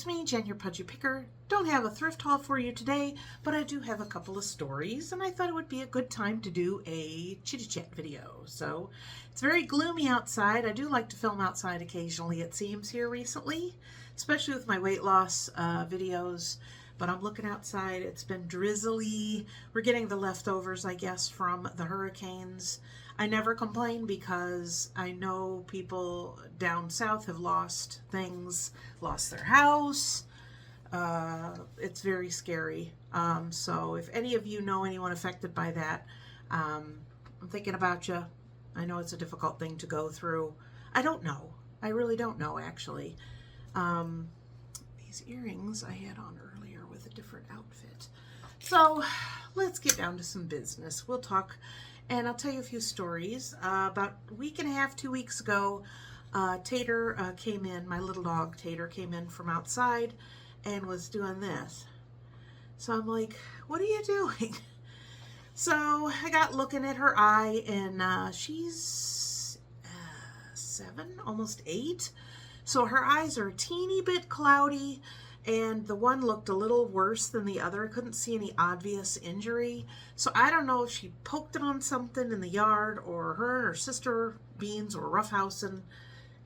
it's me, Jen, your Pudgy Picker. Don't have a thrift haul for you today, but I do have a couple of stories, and I thought it would be a good time to do a chitty chat video. So it's very gloomy outside. I do like to film outside occasionally, it seems, here recently, especially with my weight loss videos. But I'm looking outside. It's been drizzly. We're getting the leftovers, I guess, from the hurricanes. I never complain because I know people down south have lost things, lost their house. It's very scary. So if any of you know anyone affected by that, I'm thinking about you. I know it's a difficult thing to go through. I don't know. I really don't know, actually. These earrings I had on earlier with a different outfit. So let's get down to some business. We'll talk, and I'll tell you a few stories. About a week and a half, 2 weeks ago, Tater came in, my little dog Tater came in from outside and was doing this. So I'm like, what are you doing? So I got looking at her eye, and she's 7, almost 8. So her eyes are a teeny bit cloudy, and the one looked a little worse than the other. I couldn't see any obvious injury. So I don't know if she poked it on something in the yard, or her and her sister Beans were roughhousing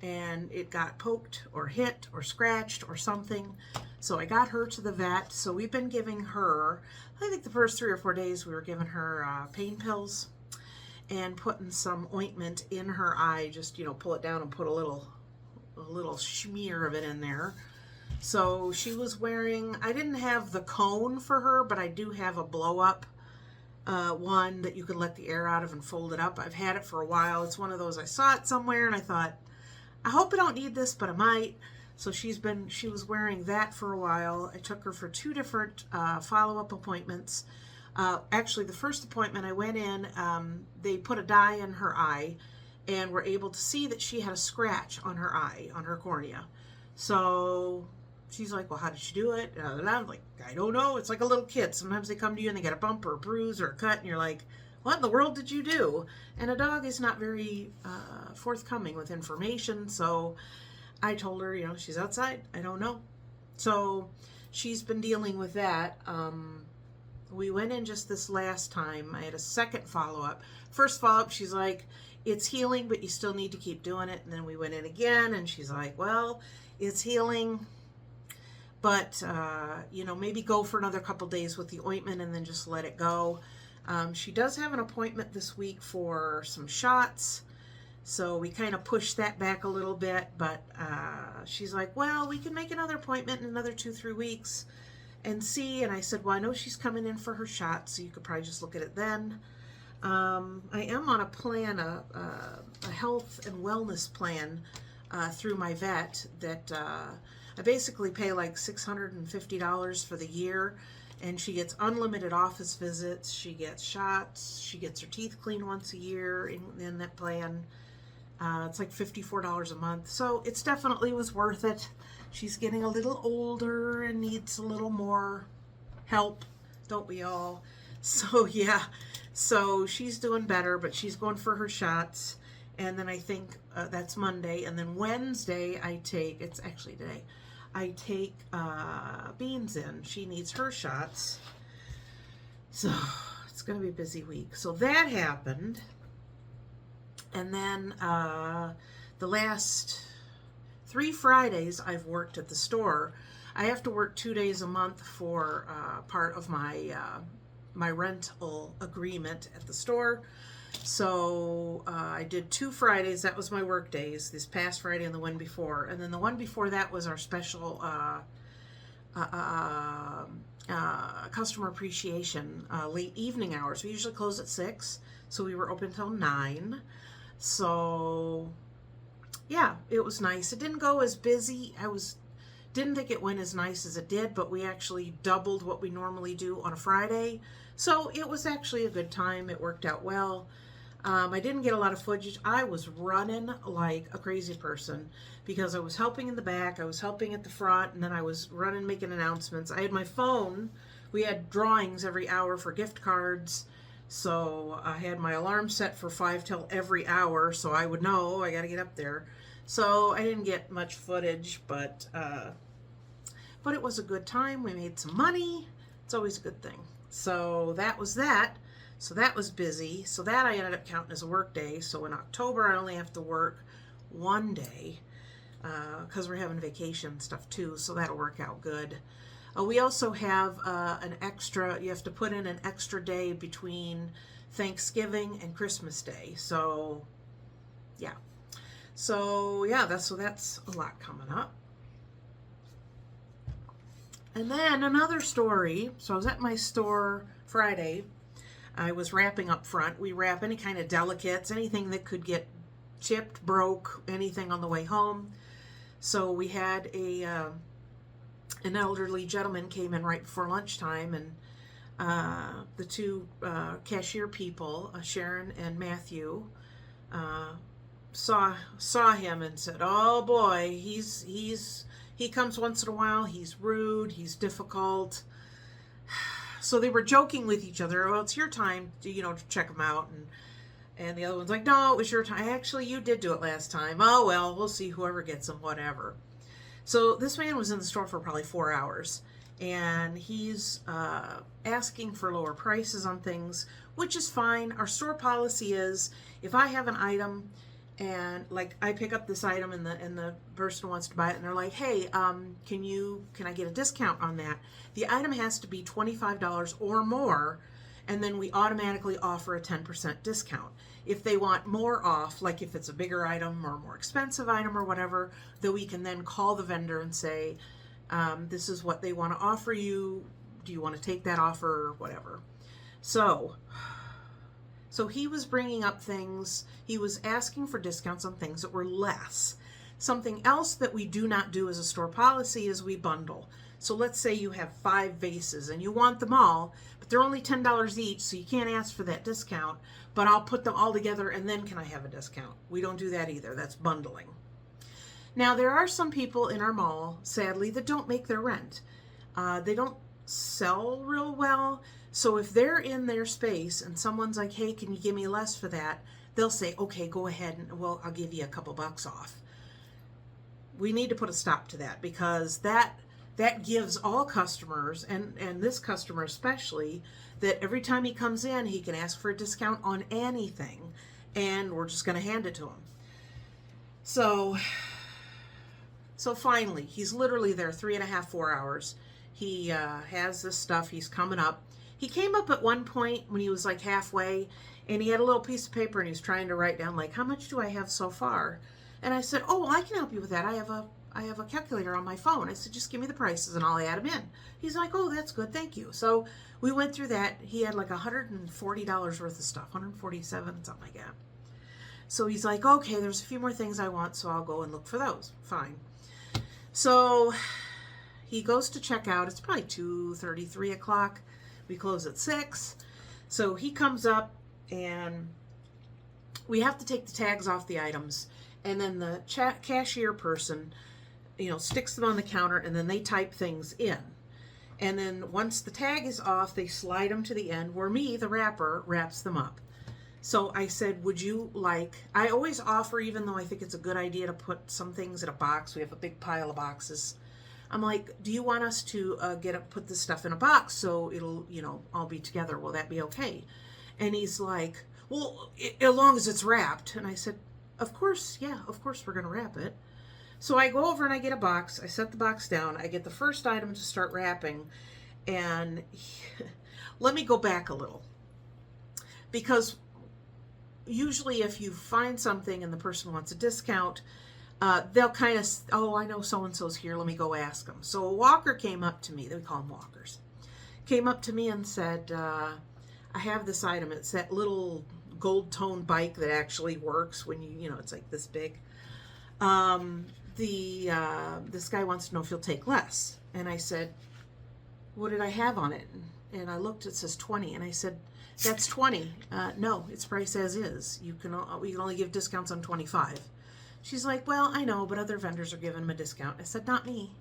and it got poked or hit or scratched or something. So I got her to the vet. So we've been giving her, I think the first 3 or 4 days we were giving her pain pills and putting some ointment in her eye. Just, you know, pull it down and put a little smear of it in there. So she was wearing, I didn't have the cone for her, but I do have a blow up one that you can let the air out of and fold it up. I've had it for a while. It's one of those, I saw it somewhere and I thought, I hope I don't need this, but I might. So she was wearing that for a while. I took her for 2 different follow-up appointments. Actually, the first appointment I went in, they put a dye in her eye and were able to see that she had a scratch on her eye, on her cornea. So she's like, well, how did she do it? And I'm like, I don't know. It's like a little kid. Sometimes they come to you and they get a bump or a bruise or a cut, and you're like, what in the world did you do? And a dog is not very forthcoming with information. So I told her, you know, she's outside. I don't know. So she's been dealing with that. We went in just this last time. I had a second follow-up. First follow-up, she's like, it's healing, but you still need to keep doing it. And then we went in again, and she's like, well, it's healing, but, you know, maybe go for another couple days with the ointment and then just let it go. She does have an appointment this week for some shots, so we kind of pushed that back a little bit, but she's like, well, we can make another appointment in another 2-3 weeks and see. And I said, well, I know she's coming in for her shots, so you could probably just look at it then. I am on a plan, a health and wellness plan through my vet that I basically pay like $650 for the year, and she gets unlimited office visits, she gets shots, she gets her teeth cleaned once a year in that plan. It's like $54 a month, so it's definitely was worth it. She's getting a little older and needs a little more help, don't we all? So yeah, so she's doing better, but she's going for her shots. And then I think that's Monday. And then Wednesday it's actually today, I take Beans in. She needs her shots. So it's going to be a busy week. So that happened. And then the last 3 Fridays I've worked at the store. I have to work 2 days a month for part of my my rental agreement at the store. So I did 2 Fridays. That was my work days, this past Friday and the one before. And then the one before that was our special customer appreciation late evening hours. We usually close at 6, so we were open till 9. So yeah, it was nice. It didn't go as busy. Didn't think it went as nice as it did, but we actually doubled what we normally do on a Friday. So it was actually a good time. It worked out well. I didn't get a lot of footage. I was running like a crazy person because I was helping in the back, I was helping at the front, and then I was running, making announcements. I had my phone. We had drawings every hour for gift cards. So I had my alarm set for 5 till every hour, so I would know I got to get up there. So I didn't get much footage, but but it was a good time. We made some money. It's always a good thing. So that was that. So that was busy. So that I ended up counting as a work day. So in October, I only have to work one day because we're having vacation stuff too. So that'll work out good. We also have an extra, you have to put in an extra day between Thanksgiving and Christmas Day. So yeah. So yeah, that's a lot coming up. And then another story. So I was at my store Friday. I was wrapping up front. We wrap any kind of delicates, anything that could get chipped, broke, anything on the way home. So we had an elderly gentleman came in right before lunchtime, and the two cashier people, Sharon and Matthew, saw him and said, "Oh boy, he comes once in a while. He's rude. He's difficult." So they were joking with each other. "Well, it's your time to check him out." And the other one's like, "No, it was your time. Actually, you did do it last time." "Oh, well, we'll see whoever gets him, whatever." So this man was in the store for probably 4 hours, and he's asking for lower prices on things, which is fine. Our store policy is if I have an item and like I pick up this item and the person wants to buy it and they're like, "Hey, can I get a discount on that?" The item has to be $25 or more, and then we automatically offer a 10% discount. If they want more off, like if it's a bigger item or a more expensive item or whatever, then we can then call the vendor and say, "This is what they want to offer you. Do you want to take that offer?" or whatever. So he was bringing up things. He was asking for discounts on things that were less. Something else that we do not do as a store policy is we bundle. So let's say you have 5 vases and you want them all, but they're only $10 each, so you can't ask for that discount, but I'll put them all together and then can I have a discount? We don't do that either. That's bundling. Now, there are some people in our mall, sadly, that don't make their rent. They don't sell real well. So if they're in their space and someone's like, "Hey, can you give me less for that?" They'll say, "Okay, go ahead, and I'll give you a couple bucks off." We need to put a stop to that, because that gives all customers, and this customer especially, that every time he comes in, he can ask for a discount on anything, and we're just going to hand it to him. So finally, he's literally there 3.5, 4 hours. He has this stuff. He's coming up. He came up at one point when he was like halfway, and he had a little piece of paper and he was trying to write down like, "How much do I have so far?" And I said, "Oh, well, I can help you with that. I have a calculator on my phone." I said, "Just give me the prices and I'll add them in." He's like, "Oh, that's good. Thank you." So we went through that. He had like $140 worth of stuff, 147, something like that. So he's like, "Okay, there's a few more things I want, so I'll go and look for those." Fine. So he goes to check out. It's probably 2:30, 3 o'clock. We close at 6. So he comes up and we have to take the tags off the items. And then the cashier person, sticks them on the counter, and then they type things in. And then once the tag is off, they slide them to the end where me, the wrapper, wraps them up. So I said, "Would you like," I always offer, even though I think it's a good idea to put some things in a box. We have a big pile of boxes. I'm like, "Do you want us to put this stuff in a box so it'll, all be together? Will that be okay?" And he's like, "Well, as long as it's wrapped." And I said, "Of course, yeah, of course we're going to wrap it." So I go over and I get a box. I set the box down. I get the first item to start wrapping. And let me go back a little. Because usually if you find something and the person wants a discount, they'll kind of, "Oh, I know so-and-so's here. Let me go ask them." So a walker came up to me. They call them walkers. Came up to me and said, "I have this item. It's that little gold tone bike that actually works when it's like this big. This guy wants to know if you'll take less." And I said, "What did I have on it?" And I looked, it says 20. And I said, "That's 20. No, it's price as is. We can only give discounts on 25. She's like, "Well, I know, but other vendors are giving him a discount." I said, "Not me."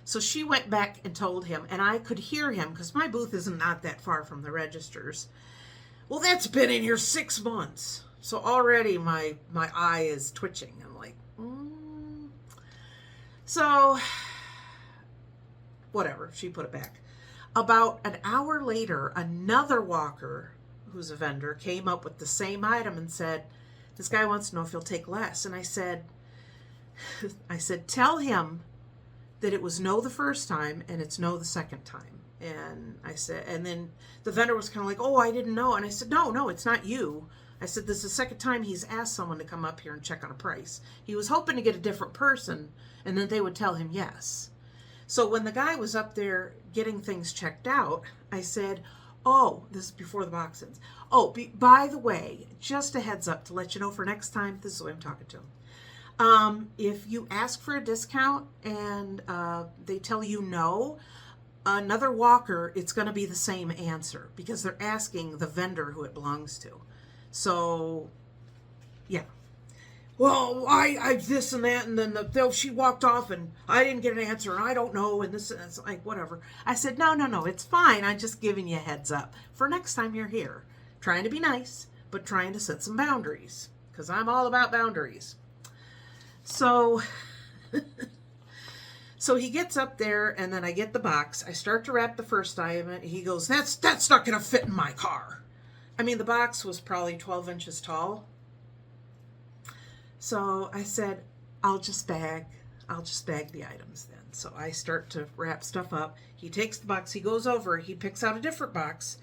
So she went back and told him, and I could hear him because my booth is not that far from the registers. "Well, that's been in here 6 months." So already my eye is twitching. I'm like, So, whatever, she put it back. About an hour later, another walker who's a vendor came up with the same item and said, this guy wants to know if he'll take less. And I said, tell him that it was no the first time and it's no the second time. And I said, and then the vendor was kind of like, oh, I didn't know. And I said, no, it's not you. I said, this is the second time he's asked someone to come up here and check on a price. He was hoping to get a different person and then they would tell him yes. So when the guy was up there getting things checked out, I said, oh, this is before the box ends. Oh, by the way, just a heads up to let you know for next time, this is the way I'm talking to him. If you ask for a discount and they tell you no, another walker, it's going to be the same answer because they're asking the vendor who it belongs to. So, yeah. Well, I this and that, and then she walked off, and I didn't get an answer, and I don't know, and this, and it's like, whatever. I said, no, it's fine. I'm just giving you a heads up for next time you're here. Trying to be nice, but trying to set some boundaries, because I'm all about boundaries. So, so he gets up there, and then I get the box. I start to wrap the first item, and he goes, that's not going to fit in my car. I mean, the box was probably 12 inches tall. So I said, I'll just bag the items then. So I start to wrap stuff up. He takes the box, he goes over, he picks out a different box.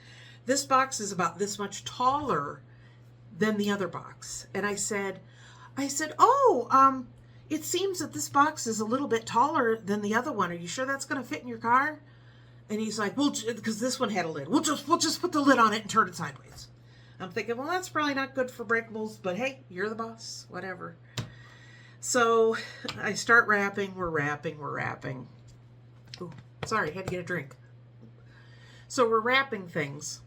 This box is about this much taller than the other box. And I said, oh, it seems that this box is a little bit taller than the other one. Are you sure that's going to fit in your car? And he's like, well, because this one had a lid. We'll just put the lid on it and turn it sideways. I'm thinking, well, that's probably not good for breakables, but hey, you're the boss, whatever. So I start wrapping, we're wrapping. Ooh, sorry, had to get a drink. So we're wrapping things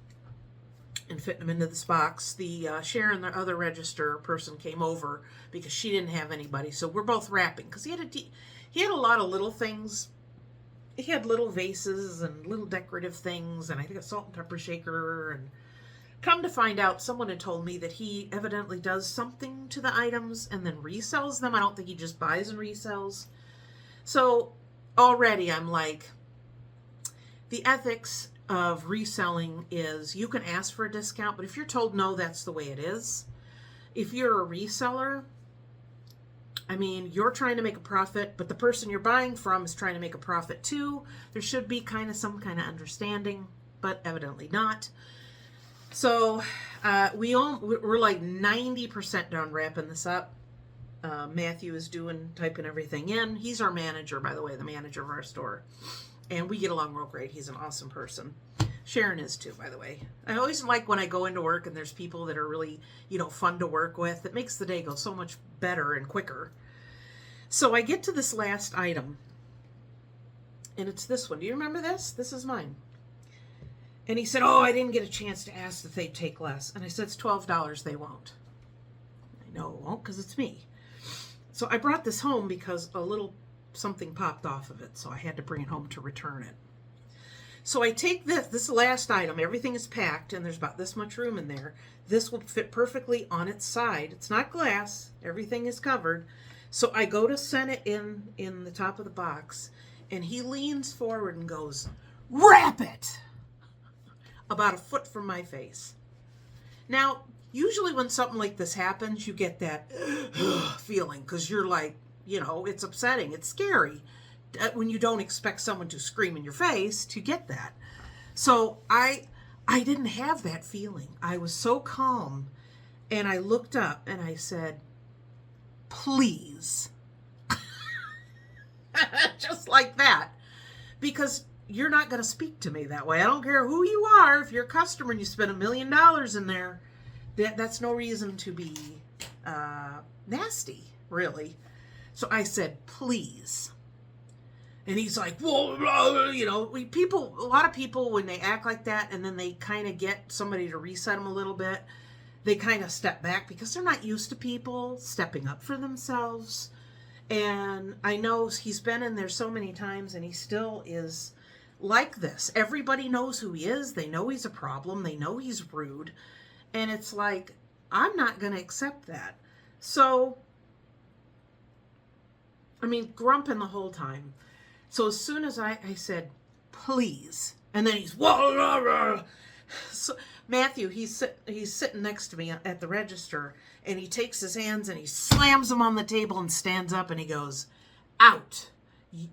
and fitting them into this box. The Sharon, the other register person, came over because she didn't have anybody. So we're both wrapping because he had a lot of little things. He had little vases and little decorative things, and I think a salt and pepper shaker. And come to find out, someone had told me that he evidently does something to the items and then resells them. I don't think he just buys and resells. So already I'm like, the ethics of reselling is you can ask for a discount, but if you're told no, that's the way it is. If you're a reseller, I mean, you're trying to make a profit, but the person you're buying from is trying to make a profit too. There should be some kind of understanding, but evidently not. So we're like 90% done wrapping this up. Matthew is typing everything in. He's our manager, by the way, the manager of our store. And we get along real great. He's an awesome person. Sharon is too, by the way. I always like when I go into work and there's people that are really, fun to work with. It makes the day go so much better and quicker. So I get to this last item. And it's this one. Do you remember this? This is mine. And he said, oh, I didn't get a chance to ask if they'd take less. And I said, it's $12. They won't. I know it won't because it's me. So I brought this home because a little something popped off of it. So I had to bring it home to return it. So I take this last item. Everything is packed and there's about this much room in there. This will fit perfectly on its side. It's not glass. Everything is covered. So I go to set it in the top of the box. And he leans forward and goes, wrap it! About a foot from my face. Now, usually when something like this happens, you get that feeling because you're like, it's upsetting. It's scary when you don't expect someone to scream in your face to get that. So I didn't have that feeling. I was so calm, and I looked up and I said, please. Just like that. Because you're not going to speak to me that way. I don't care who you are. If you're a customer and you spend $1 million in there, that's no reason to be nasty, really. So I said, please. And he's like, well, a lot of people, when they act like that and then they kind of get somebody to reset them a little bit, they kind of step back because they're not used to people stepping up for themselves. And I know he's been in there so many times and he still is like this. Everybody knows who he is. They know he's a problem. They know he's rude. And it's like, I'm not going to accept that. So I mean, grumping the whole time. So as soon as I said, please, and then he's, whoa, so Matthew, he's sitting next to me at the register, and he takes his hands and he slams them on the table and stands up and he goes, out,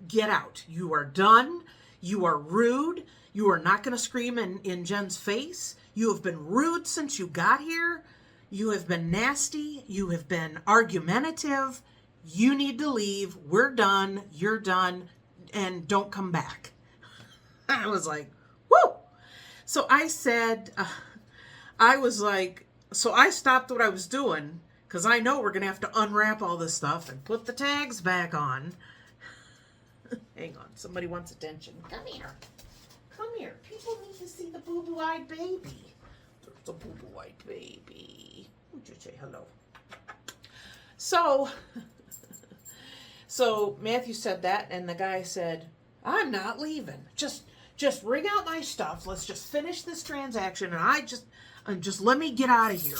get out. You are done. You are rude. You are not going to scream in Jen's face. You have been rude since you got here. You have been nasty. You have been argumentative. You need to leave. We're done. You're done. And don't come back. I was like, whoo. So I said, so I stopped what I was doing because I know we're going to have to unwrap all this stuff and put the tags back on. Hang on. Somebody wants attention. Come here. Come here. People need to see the boo-boo-eyed baby. There's a boo-boo-eyed baby. Would you say hello? So Matthew said that, and the guy said, I'm not leaving. Just ring out my stuff. Let's just finish this transaction, and just let me get out of here.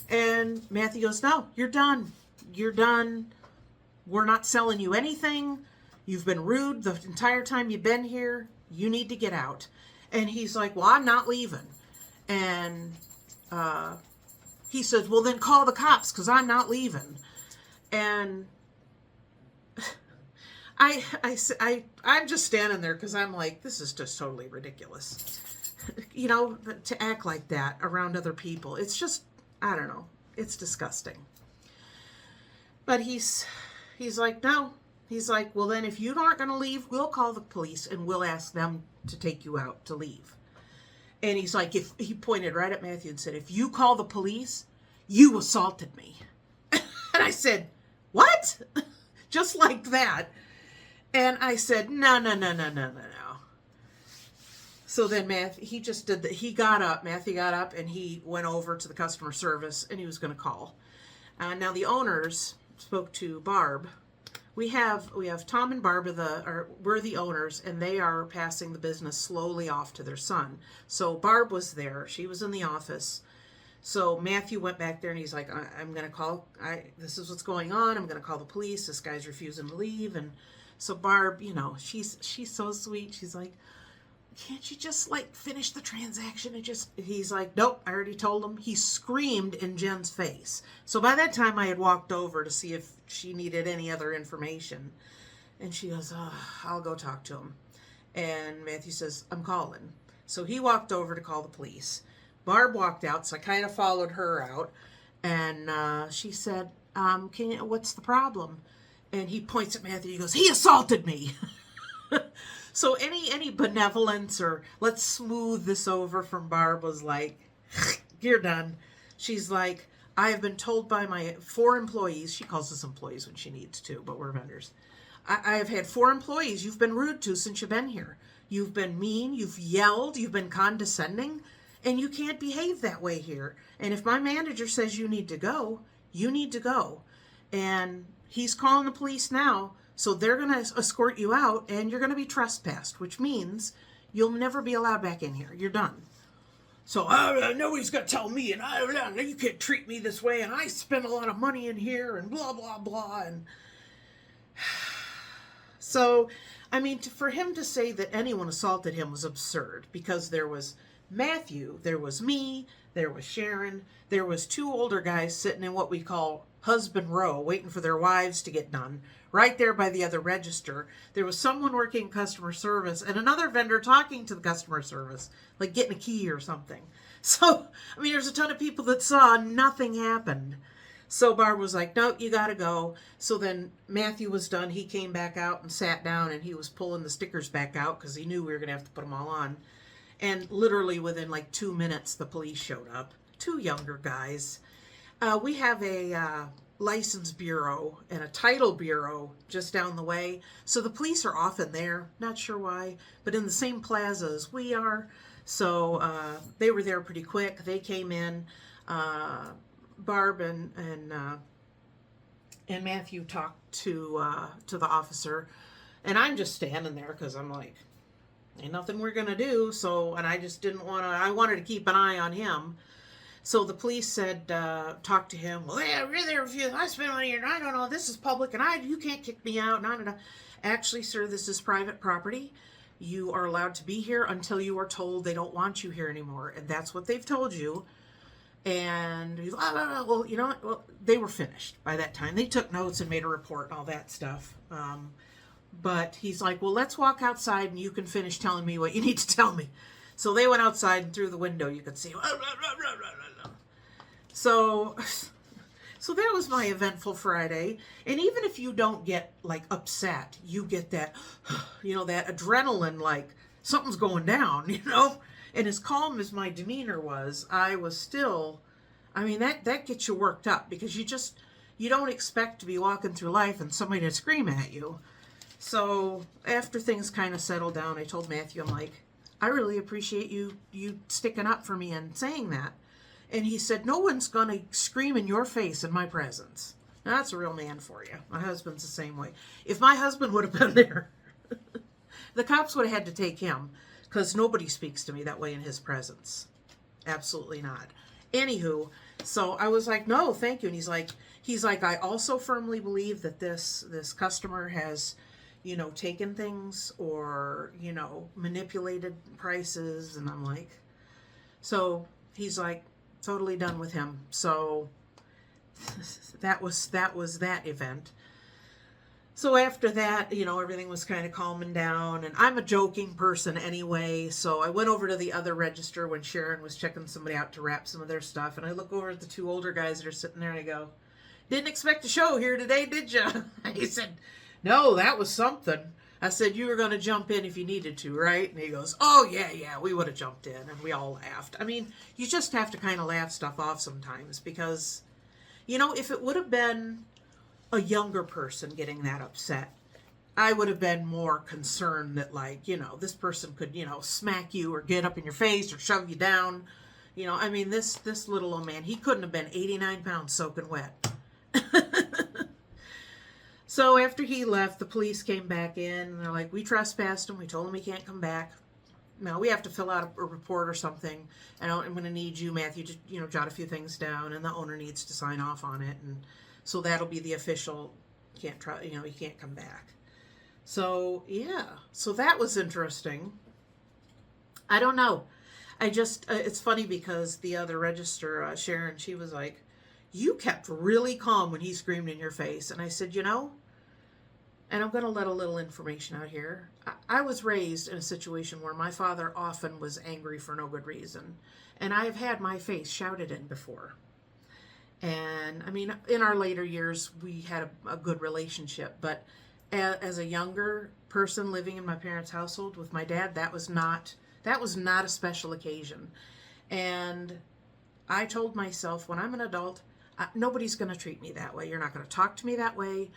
And Matthew goes, no, you're done. You're done. We're not selling you anything. You've been rude the entire time you've been here. You need to get out. And he's like, well, I'm not leaving. And he says, well, then call the cops because I'm not leaving. And I'm just standing there because I'm like, this is just totally ridiculous. You know, to act like that around other people. It's just, I don't know. It's disgusting. But he's like, no. He's like, well, then if you aren't going to leave, we'll call the police and we'll ask them to take you out to leave. And he's like, if he pointed right at Matthew and said, if you call the police, you assaulted me. And I said, what? Just like that. And I said, no. So then Matthew got up and he went over to the customer service and he was going to call. Now the owners spoke to Barb. We have Tom and Barb we're the owners, and they are passing the business slowly off to their son. So Barb was there. She was in the office. So Matthew went back there and he's like, I'm going to call, this is what's going on. I'm going to call the police. This guy's refusing to leave. And so Barb, you know, she's so sweet. She's like, can't you just finish the transaction? He's like, nope, I already told him. He screamed in Jen's face. So by that time I had walked over to see if she needed any other information. And she goes, oh, I'll go talk to him. And Matthew says, I'm calling. So he walked over to call the police. Barb walked out, so I kind of followed her out. And she said, what's the problem? And he points at Matthew. He goes, he assaulted me. So any benevolence or let's smooth this over from Barb was like, you're done. She's like, I have been told by my 4 employees, she calls us employees when she needs to, but we're vendors. I have had 4 employees you've been rude to since you've been here. You've been mean, you've yelled, you've been condescending, and you can't behave that way here. And if my manager says you need to go, you need to go. And he's calling the police now. So they're going to escort you out, and you're going to be trespassed, which means you'll never be allowed back in here. You're done. So nobody's going to tell me, and you can't treat me this way, and I spend a lot of money in here, and blah, blah, blah. And so, I mean, for him to say that anyone assaulted him was absurd, because there was Matthew, there was me, there was Sharon, there was 2 older guys sitting in what we call husband row, waiting for their wives to get done. Right there by the other register, there was someone working customer service and another vendor talking to the customer service, like getting a key or something. So, I mean, there's a ton of people that saw nothing happened. So Barb was like, no, you got to go. So then Matthew was done. He came back out and sat down, and he was pulling the stickers back out because he knew we were going to have to put them all on. And literally within 2 minutes, the police showed up. 2 younger guys. We have a license bureau and a title bureau just down the way. So the police are often there, not sure why, but in the same plaza as we are. So they were there pretty quick. They came in. Barb and Matthew talked to the officer, and I'm just standing there because I'm like, ain't nothing we're gonna do. So, and I just didn't want to. I wanted to keep an eye on him. So the police said, talk to him. Well, yeah, really refuse. I spent money here. I don't know. This is public, and you can't kick me out. No. Actually, sir, this is private property. You are allowed to be here until you are told they don't want you here anymore, and that's what they've told you. And he's like, well, you know what? Well, they were finished by that time. They took notes and made a report and all that stuff. But he's like, well, let's walk outside and you can finish telling me what you need to tell me. So they went outside, and through the window you could see. So that was my eventful Friday. And even if you don't get like upset, you get that, that adrenaline, like something's going down, And as calm as my demeanor was, I was still, that gets you worked up, because you don't expect to be walking through life and somebody to scream at you. So after things kind of settled down, I told Matthew, I'm like, I really appreciate you sticking up for me and saying that. And he said, no one's going to scream in your face in my presence. Now, that's a real man for you. My husband's the same way. If my husband would have been there, the cops would have had to take him, because nobody speaks to me that way in his presence. Absolutely not. Anywho, so I was like, no, thank you. And he's like, I also firmly believe that this customer has, taken things or, manipulated prices. And I'm like, so he's like, totally done with him. So that was that event. So after that, everything was kind of calming down, and I'm a joking person anyway. So I went over to the other register when Sharon was checking somebody out to wrap some of their stuff. And I look over at the two older guys that are sitting there, and I go, didn't expect a show here today, did you? He said, no, that was something. I said, you were going to jump in if you needed to, right? And he goes, oh, yeah, we would have jumped in. And we all laughed. You just have to kind of laugh stuff off sometimes, because, if it would have been a younger person getting that upset, I would have been more concerned that, this person could, smack you or get up in your face or shove you down. This little old man, he couldn't have been 89 pounds soaking wet. So after he left, the police came back in, and they're like, we trespassed him. We told him he can't come back. Now we have to fill out a report or something. And I'm going to need you, Matthew, to, jot a few things down, and the owner needs to sign off on it. And so that'll be the official, he can't come back. So, yeah. So that was interesting. I don't know. It's funny because the other register, Sharon, she was like, you kept really calm when he screamed in your face. And I said, and I'm going to let a little information out here. I was raised in a situation where my father often was angry for no good reason. And I have had my face shouted in before. And in our later years, we had a good relationship. But as a younger person living in my parents' household with my dad, that was not a special occasion. And I told myself, when I'm an adult, nobody's going to treat me that way. You're not going to talk to me that way.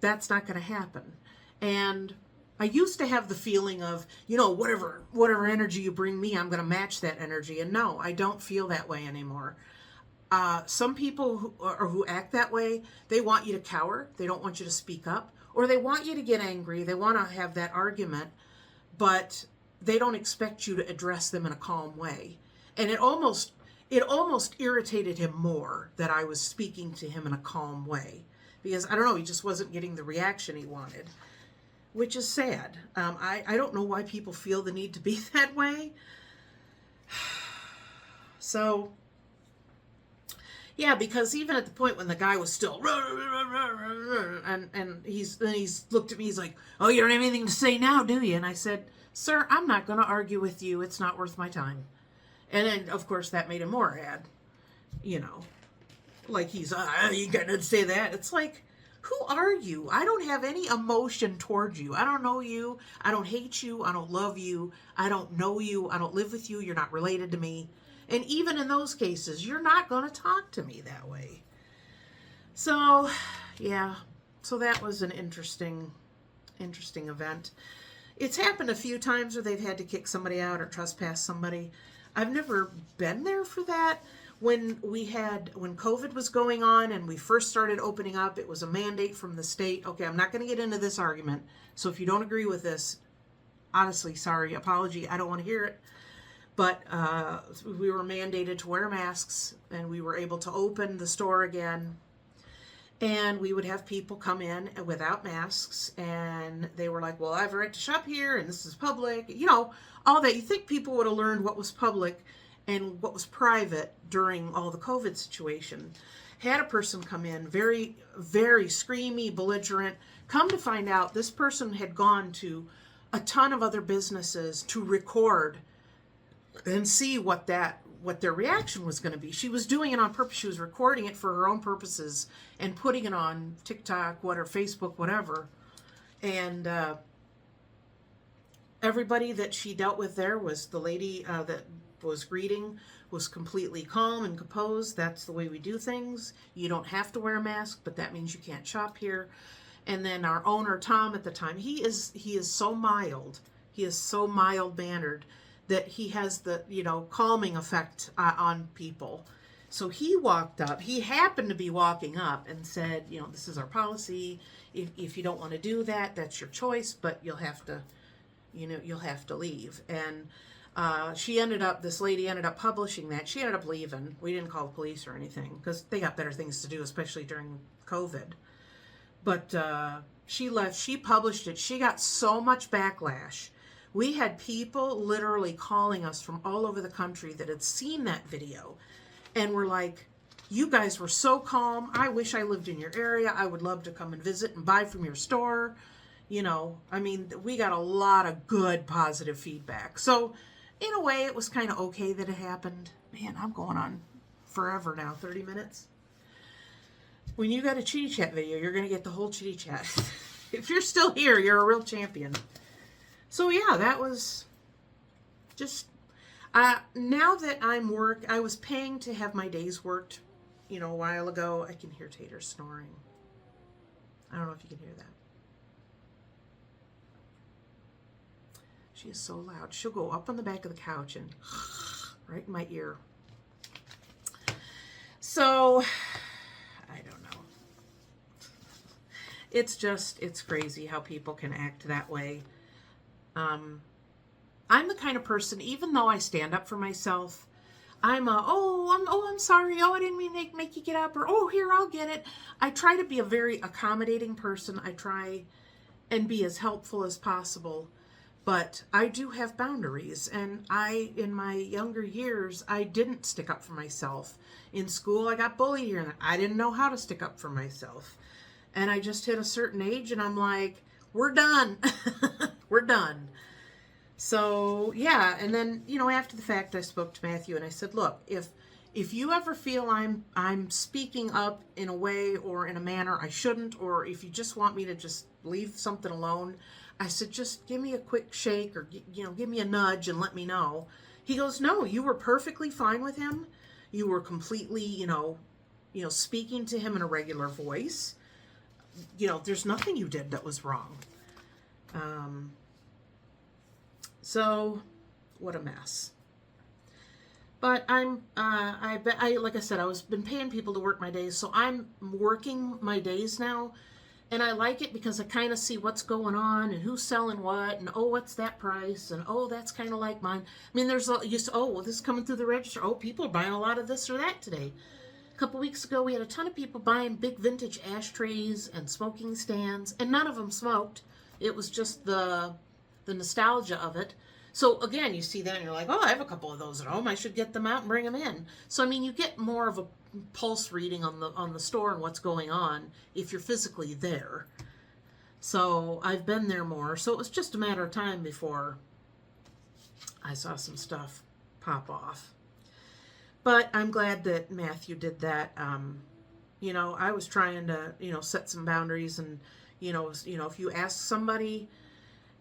That's not going to happen. And I used to have the feeling of, whatever energy you bring me, I'm going to match that energy. And no, I don't feel that way anymore. Some people who act that way, they want you to cower. They don't want you to speak up, or they want you to get angry. They want to have that argument, but they don't expect you to address them in a calm way. And it almost irritated him more that I was speaking to him in a calm way, because I don't know, he just wasn't getting the reaction he wanted, which is sad. I don't know why people feel the need to be that way. So, yeah, because even at the point when the guy was still, and he's looked at me, he's like, oh, you don't have anything to say now, do you? And I said, sir, I'm not going to argue with you. It's not worth my time. And then, of course, that made him more mad, like he's, you got to say that. It's like, who are you? I don't have any emotion towards you. I don't know you. I don't hate you. I don't love you. I don't know you. I don't live with you. You're not related to me. And even in those cases, you're not going to talk to me that way. So, yeah. So that was an interesting event. It's happened a few times where they've had to kick somebody out or trespass somebody. I've never been there for that. When COVID was going on and we first started opening up, it was a mandate from the state. Okay, I'm not going to get into this argument. So if you don't agree with this, honestly, sorry, apology, I don't want to hear it. But we were mandated to wear masks, and we were able to open the store again. And we would have people come in without masks, and they were like, well, I have a right to shop here, and this is public. You know, all that. You think people would have learned what was public and what was private during all the COVID situation. Had a person come in, very, very screamy, belligerent. Come to find out, this person had gone to a ton of other businesses to record and see what their reaction was going to be. She was doing it on purpose. She was recording it for her own purposes and putting it on TikTok, Facebook, whatever. And everybody that she dealt with there was the lady that was greeting was completely calm and composed. That's the way we do things. You don't have to wear a mask, but that means you can't shop here. And then our owner, Tom, at the time, he is so mild. He is so mild-mannered that he has the, calming effect on people. So he walked up. He happened to be walking up and said, this is our policy. If you don't want to do that, that's your choice, but you'll have to, you'll have to leave. And this lady ended up publishing that. She ended up leaving. We didn't call the police or anything because they got better things to do, especially during COVID. But she left. She published it. She got so much backlash. We had people literally calling us from all over the country that had seen that video and were like, you guys were so calm. I wish I lived in your area. I would love to come and visit and buy from your store. We got a lot of good positive feedback. So in a way, it was kind of okay that it happened. Man, I'm going on forever now, 30 minutes. When you got a Chitty Chat video, you're going to get the whole Chitty Chat. If you're still here, you're a real champion. So yeah, that was just, now that I was paying to have my days worked, a while ago. I can hear Tater snoring. I don't know if you can hear that. She is so loud. She'll go up on the back of the couch and right in my ear. So, I don't know. It's crazy how people can act that way. I'm the kind of person, even though I stand up for myself, I'm sorry. Oh, I didn't mean to make you get up, or, oh, here, I'll get it. I try to be a very accommodating person. I try and be as helpful as possible, but I do have boundaries. And in my younger years, I didn't stick up for myself. In school, I got bullied here, and I didn't know how to stick up for myself. And I just hit a certain age, and I'm like, we're done. We're done. So, yeah. And then, after the fact, I spoke to Matthew and I said, look, if you ever feel I'm speaking up in a way or in a manner I shouldn't, or if you just want me to just leave something alone, I said, just give me a quick shake or, give me a nudge and let me know. He goes, no, you were perfectly fine with him. You were completely, speaking to him in a regular voice. There's nothing you did that was wrong. So what a mess. But like I said, been paying people to work my days, so I'm working my days now, and I like it because I kind of see what's going on and who's selling what, and oh, what's that price, and oh, that's kind of like mine. I mean, this is coming through the register. Oh, people are buying a lot of this or that today. A couple weeks ago, we had a ton of people buying big vintage ashtrays and smoking stands, and none of them smoked. It was just the nostalgia of it. So again, you see that and you're like, oh, I have a couple of those at home. I should get them out and bring them in. So I mean, you get more of a pulse reading on the store and what's going on if you're physically there. So I've been there more. So it was just a matter of time before I saw some stuff pop off. But I'm glad that Matthew did that. I was trying to, set some boundaries, and, if you ask somebody,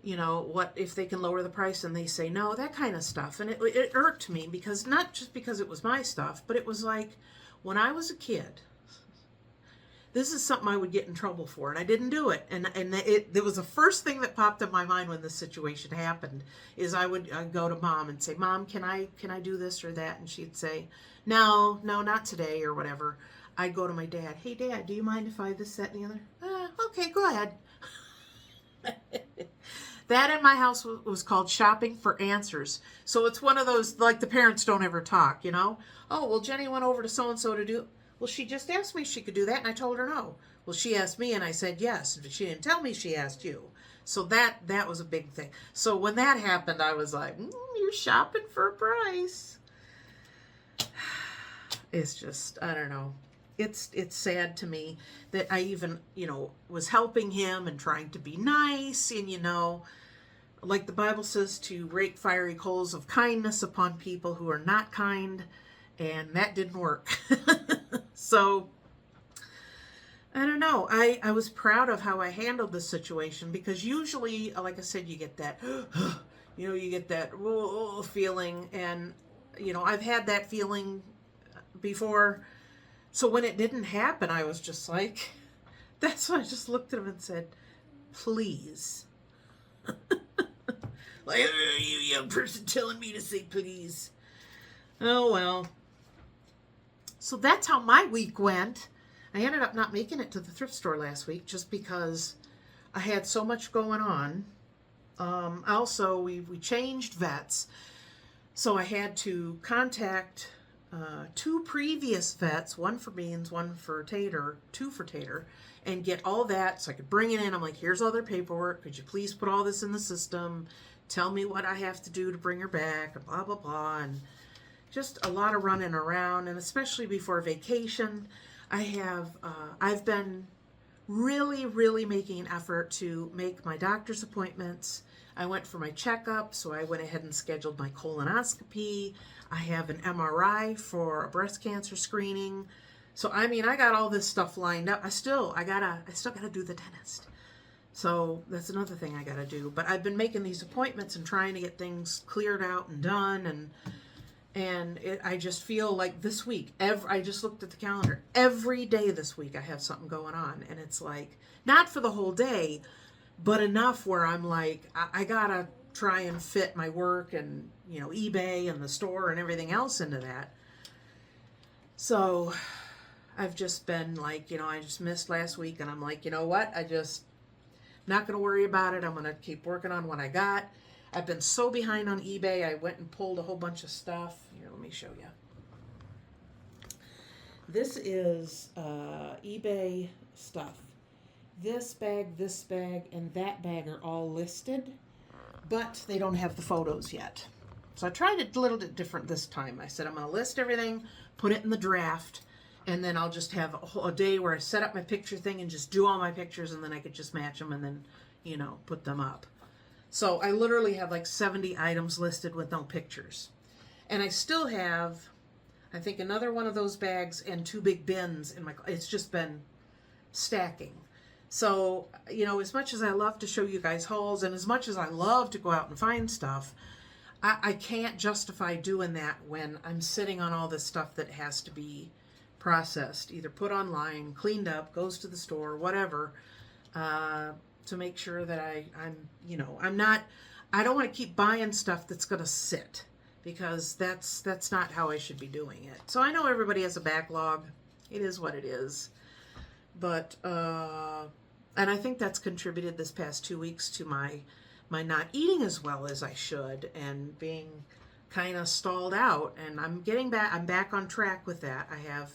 what if they can lower the price and they say no, that kind of stuff. And it irked me, because not just because it was my stuff, but it was like when I was a kid, this is something I would get in trouble for, and I didn't do it. And it was the first thing that popped in my mind when this situation happened, is I'd go to Mom and say, Mom, can I do this or that? And she'd say, no, not today, or whatever. I'd go to my dad. Hey, Dad, do you mind if I this, that, and the other? Okay, go ahead. That in my house was called shopping for answers. So it's one of those, like the parents don't ever talk, you know? Oh, well, Jenny went over to so-and-so to do, well, she just asked me if she could do that, and I told her no. Well, she asked me, and I said yes. But she didn't tell me she asked you. So that was a big thing. So when that happened, I was like, you're shopping for a price. It's just, I don't know. It's sad to me that I even, was helping him and trying to be nice and, like the Bible says, to rake fiery coals of kindness upon people who are not kind, and that didn't work. So, I don't know. I was proud of how I handled this situation, because usually, like I said, you get that, you get that feeling, and, I've had that feeling before. So when it didn't happen, I was just like, that's when I just looked at him and said, please. Like, you young person telling me to say please. Oh, well. So that's how my week went. I ended up not making it to the thrift store last week just because I had so much going on. Also, we changed vets. So I had to contact 2 previous vets, one for Beans, one for Tater, 2 for Tater, and get all that so I could bring it in. I'm like, here's all their paperwork. Could you please put all this in the system? Tell me what I have to do to bring her back, and blah, blah, blah. And just a lot of running around, and especially before vacation. I've been really, really making an effort to make my doctor's appointments. I went for my checkup, so I went ahead and scheduled my colonoscopy. I have an MRI for a breast cancer screening. So, I got all this stuff lined up. I still gotta do the dentist. So that's another thing I gotta do. But I've been making these appointments and trying to get things cleared out and done. And I just feel like this week, I just looked at the calendar. Every day this week I have something going on. And it's like, not for the whole day, but enough where I'm like, I gotta try and fit my work and, eBay and the store and everything else into that. So I've just been like, I just missed last week, and I'm like, you know what? Not going to worry about it. I'm going to keep working on what I got. I've been so behind on eBay. I went and pulled a whole bunch of stuff. Here, let me show you. This is eBay stuff. This bag, and that bag are all listed, but they don't have the photos yet. So I tried it a little bit different this time. I said I'm going to list everything, put it in the draft, and then I'll just have a day where I set up my picture thing and just do all my pictures, and then I could just match them and then, put them up. So I literally have like 70 items listed with no pictures. And I still have, I think, another one of those bags and 2 big bins in my, it's just been stacking. So, as much as I love to show you guys hauls, and as much as I love to go out and find stuff, I can't justify doing that when I'm sitting on all this stuff that has to be processed, either put online, cleaned up, goes to the store, whatever, to make sure that I don't want to keep buying stuff that's going to sit, because that's not how I should be doing it. So I know everybody has a backlog. It is what it is. But, and I think that's contributed this past 2 weeks to my not eating as well as I should, and being kind of stalled out. And I'm back on track with that. I have,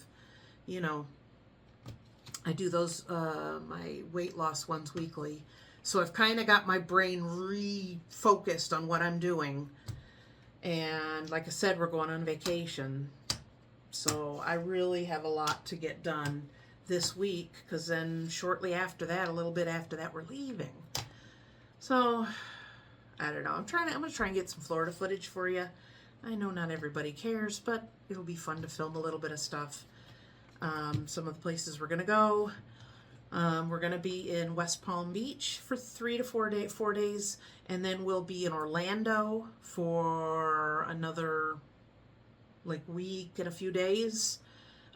I do those, my weight loss ones weekly. So I've kind of got my brain refocused on what I'm doing. And like I said, we're going on vacation. So I really have a lot to get done this week, because then shortly after that, a little bit after that, we're leaving. So I don't know. I'm going to try and get some Florida footage for you. I know not everybody cares, but it'll be fun to film a little bit of stuff. Some of the places we're going to go. We're going to be in West Palm Beach for 3 to 4 days, and then we'll be in Orlando for another week and a few days.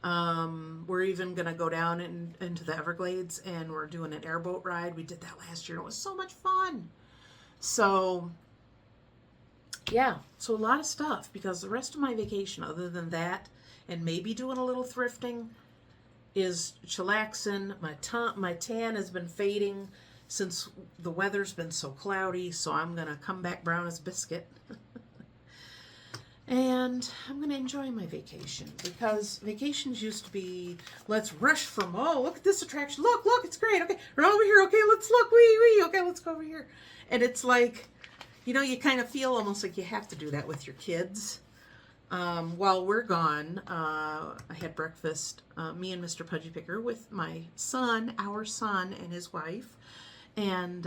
We're even going to go down into the Everglades, and we're doing an airboat ride. We did that last year, and it was so much fun. So, yeah, so a lot of stuff, because the rest of my vacation, other than that, and maybe doing a little thrifting, is chillaxing. My tan has been fading since the weather's been so cloudy, so I'm going to come back brown as biscuit. And I'm going to enjoy my vacation, because vacations used to be, let's rush from, oh, look at this attraction. Look, it's great. Okay, we're over here. Okay, let's look. Wee. Okay, let's go over here. And it's like, you know, you kind of feel almost like you have to do that with your kids. While we're gone, I had breakfast, me and Mr. Pudgy Picker, with my son, our son, and his wife. And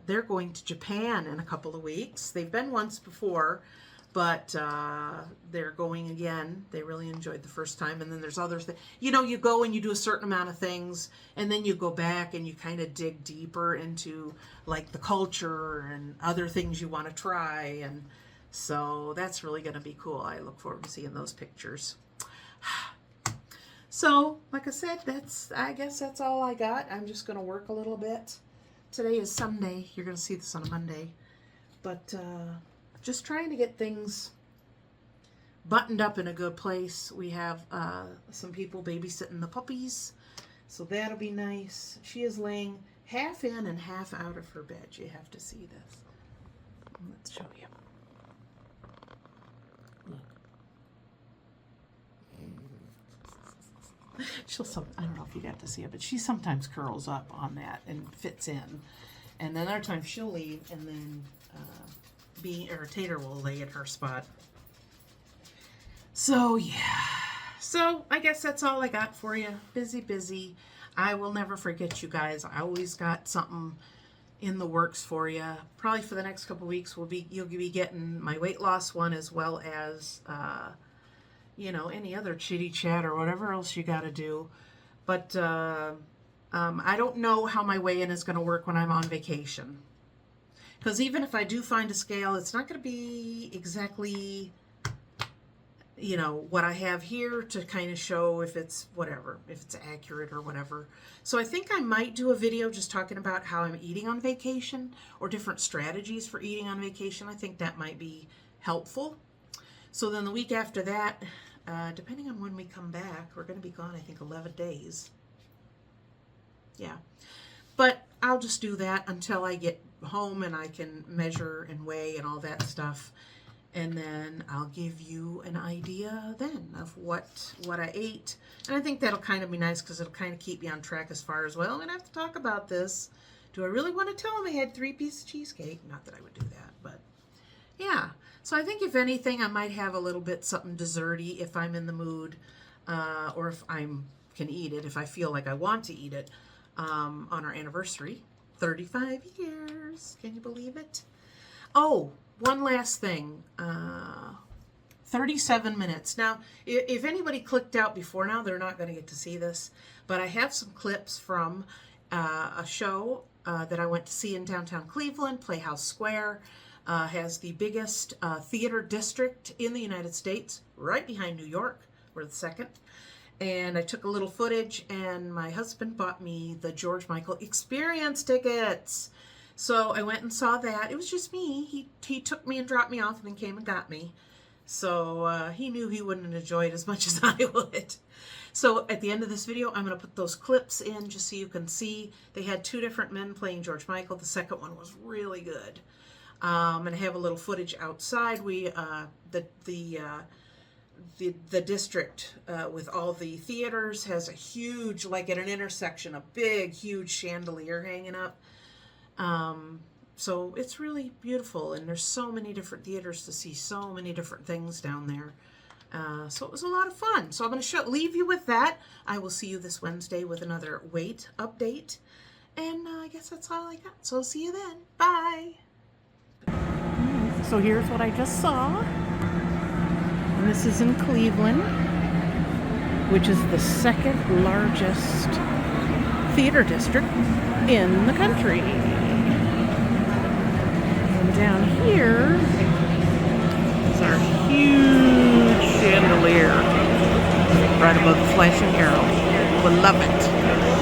they're going to Japan in a couple of weeks. They've been once before, but they're going again. They really enjoyed the first time. And then there's other things. You know, you go and you do a certain amount of things, and then you go back and you kind of dig deeper into, like, the culture and other things you want to try. And so that's really going to be cool. I look forward to seeing those pictures. So, like I said, I guess that's all I got. I'm just going to work a little bit. Today is Sunday. You're going to see this on a Monday. But just trying to get things buttoned up in a good place. We have some people babysitting the puppies, so that'll be nice. She is laying half in and half out of her bed. You have to see this. Let's show you. Look. I don't know if you got to see it, but she sometimes curls up on that and fits in. And then other times she'll leave, and then Tater will lay at her spot. So yeah, so I guess that's all I got for you. Busy. I will never forget you guys. I always got something in the works for you. Probably for the next couple of weeks, you'll be getting my weight loss one, as well as you know, any other chitty chat or whatever else you got to do. But I don't know how my weigh-in is going to work when I'm on vacation. Because even if I do find a scale, it's not going to be exactly, you know, what I have here to kind of show if it's whatever, if it's accurate or whatever. So I think I might do a video just talking about how I'm eating on vacation, or different strategies for eating on vacation. I think that might be helpful. So then the week after that, depending on when we come back, we're going to be gone, I think, 11 days. Yeah. But I'll just do that until I get home and I can measure and weigh and all that stuff. And then I'll give you an idea then of what I ate. And I think that'll kind of be nice, because it'll kind of keep me on track as far as, well, I'm going to have to talk about this. Do I really want to tell them I had 3 pieces of cheesecake? Not that I would do that, but yeah. So I think if anything, I might have a little bit something desserty if I'm in the mood, or if I can eat it, if I feel like I want to eat it, on our anniversary. 35 years. Can you believe it? Oh, one last thing. 37 minutes. Now, if anybody clicked out before now, they're not going to get to see this, but I have some clips from a show that I went to see in downtown Cleveland. Playhouse Square has the biggest theater district in the United States, right behind New York. We're the second. And I took a little footage, and my husband bought me the George Michael Experience tickets. So I went and saw that. It was just me. He took me and dropped me off, and then came and got me. So he knew he wouldn't enjoy it as much as I would. So at the end of this video, I'm going to put those clips in just so you can see. They had 2 different men playing George Michael. The second one was really good. And I have a little footage outside. The district with all the theaters has a huge, like at an intersection, a big, huge chandelier hanging up. So it's really beautiful, and there's so many different theaters to see, so many different things down there. So it was a lot of fun. So I'm going to leave you with that. I will see you this Wednesday with another weight update. And I guess that's all I got. So I'll see you then. Bye. So here's what I just saw. And this is in Cleveland, which is the second largest theater district in the country. And down here is our huge chandelier right above the flashing arrow. We'll love it.